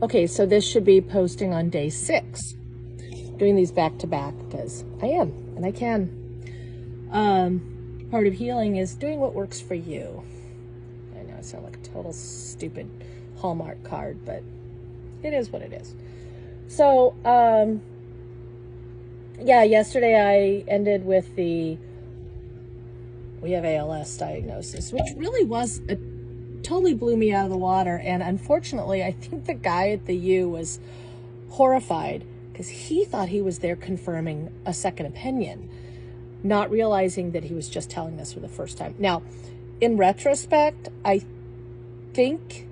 Okay, so this should be posting on day 6. Doing these back to back because I am and I can. Part of healing is doing what works for you. I know I sound like a total stupid Hallmark card, but it is what it is. So, yeah, yesterday I ended with we have ALS diagnosis, which really totally blew me out of the water. And unfortunately, I think the guy at the U was horrified because he thought he was there confirming a second opinion, not realizing that he was just telling us for the first time. Now, in retrospect, I think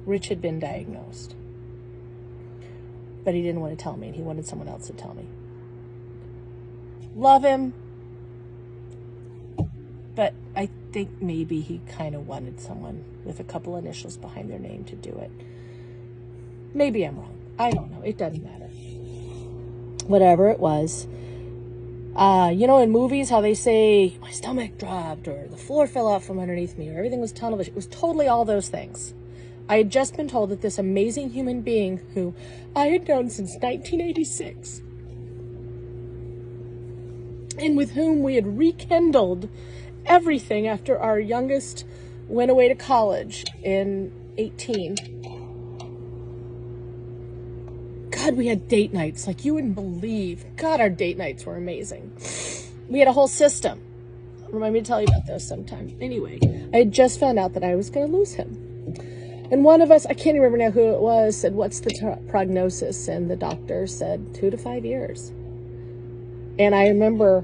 Rich had been diagnosed, but he didn't want to tell me, and he wanted someone else to tell me. Love him, but I think maybe he kind of wanted someone with a couple initials behind their name to do it. Maybe I'm wrong. I don't know. It doesn't matter. Whatever it was. You know, in movies, how they say, my stomach dropped, or the floor fell out from underneath me, or everything was tunnel vision. It was totally all those things. I had just been told that this amazing human being who I had known since 1986, and with whom we had rekindled everything after our youngest went away to college in 18. God, we had date nights like you wouldn't believe. God, our date nights were amazing. We had a whole system. Remind me to tell you about those sometime. Anyway, I had just found out that I was going to lose him. And one of us, I can't remember now who it was, said, what's the prognosis? And the doctor said 2 to 5 years. And I remember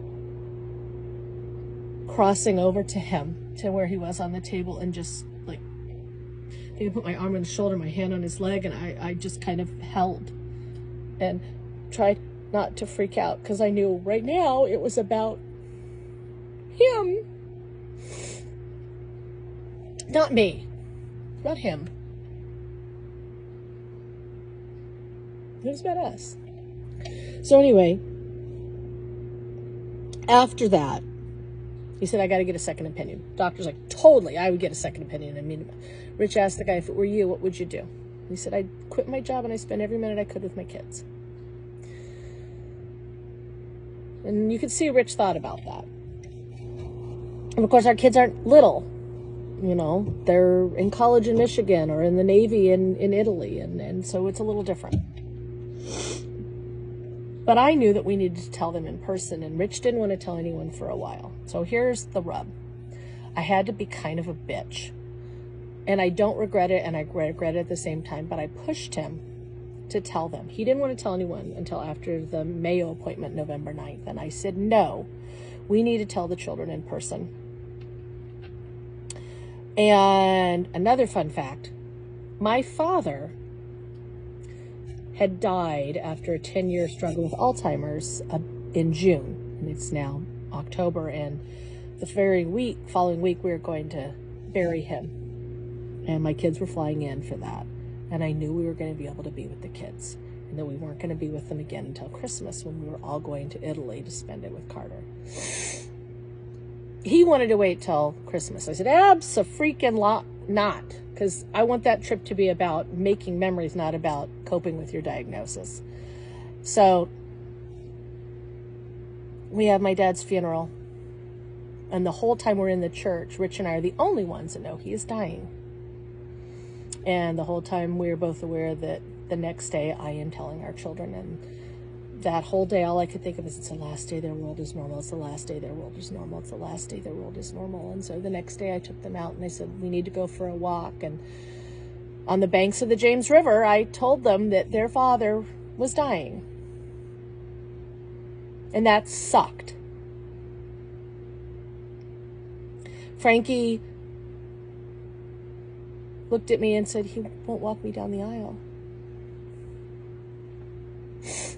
crossing over to him, to where he was on the table, and just like, I think I put my arm on his shoulder, my hand on his leg, and I just kind of held and tried not to freak out, because I knew right now it was about him. Not me. Not him. It was about us. So anyway, after that, he said, I got to get a second opinion. Doctor's like, totally, I would get a second opinion. I mean, Rich asked the guy, if it were you, what would you do? He said, I'd quit my job and I'd spend every minute I could with my kids. And you could see Rich thought about that. And of course, our kids aren't little. You know, they're in college in Michigan or in the Navy in Italy. And so it's a little different. But I knew that we needed to tell them in person, and Rich didn't want to tell anyone for a while. So here's the rub. I had to be kind of a bitch. And I don't regret it, and I regret it at the same time, but I pushed him to tell them. He didn't want to tell anyone until after the Mayo appointment, November 9th. And I said, no, we need to tell the children in person. And another fun fact, my father had died after a 10-year struggle with Alzheimer's in June, and it's now October, and the following week we were going to bury him, and my kids were flying in for that, and I knew we were going to be able to be with the kids, and that we weren't going to be with them again until Christmas, when we were all going to Italy to spend it with Carter. He wanted to wait till Christmas. I said, not, because I want that trip to be about making memories, not about coping with your diagnosis. So we have my dad's funeral, and the whole time we're in the church, Rich and I are the only ones that know he is dying. And the whole time we were both aware that the next day I am telling our children, and that whole day, all I could think of is, it's the last day their world is normal. It's the last day their world is normal. It's the last day their world is normal. And so the next day I took them out, and I said, we need to go for a walk. And on the banks of the James River, I told them that their father was dying. And that sucked. Frankie looked at me and said, he won't walk me down the aisle.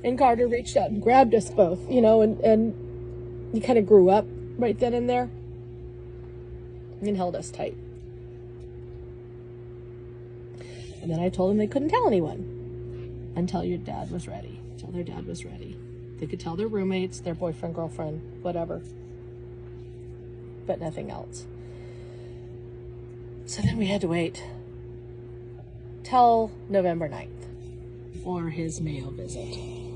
And Carter reached out and grabbed us both, you know, and he kind of grew up right then and there and held us tight. And then I told them they couldn't tell anyone until your dad was ready, until their dad was ready. They could tell their roommates, their boyfriend, girlfriend, whatever, but nothing else. So then we had to wait till November 9th. for his Mayo visit.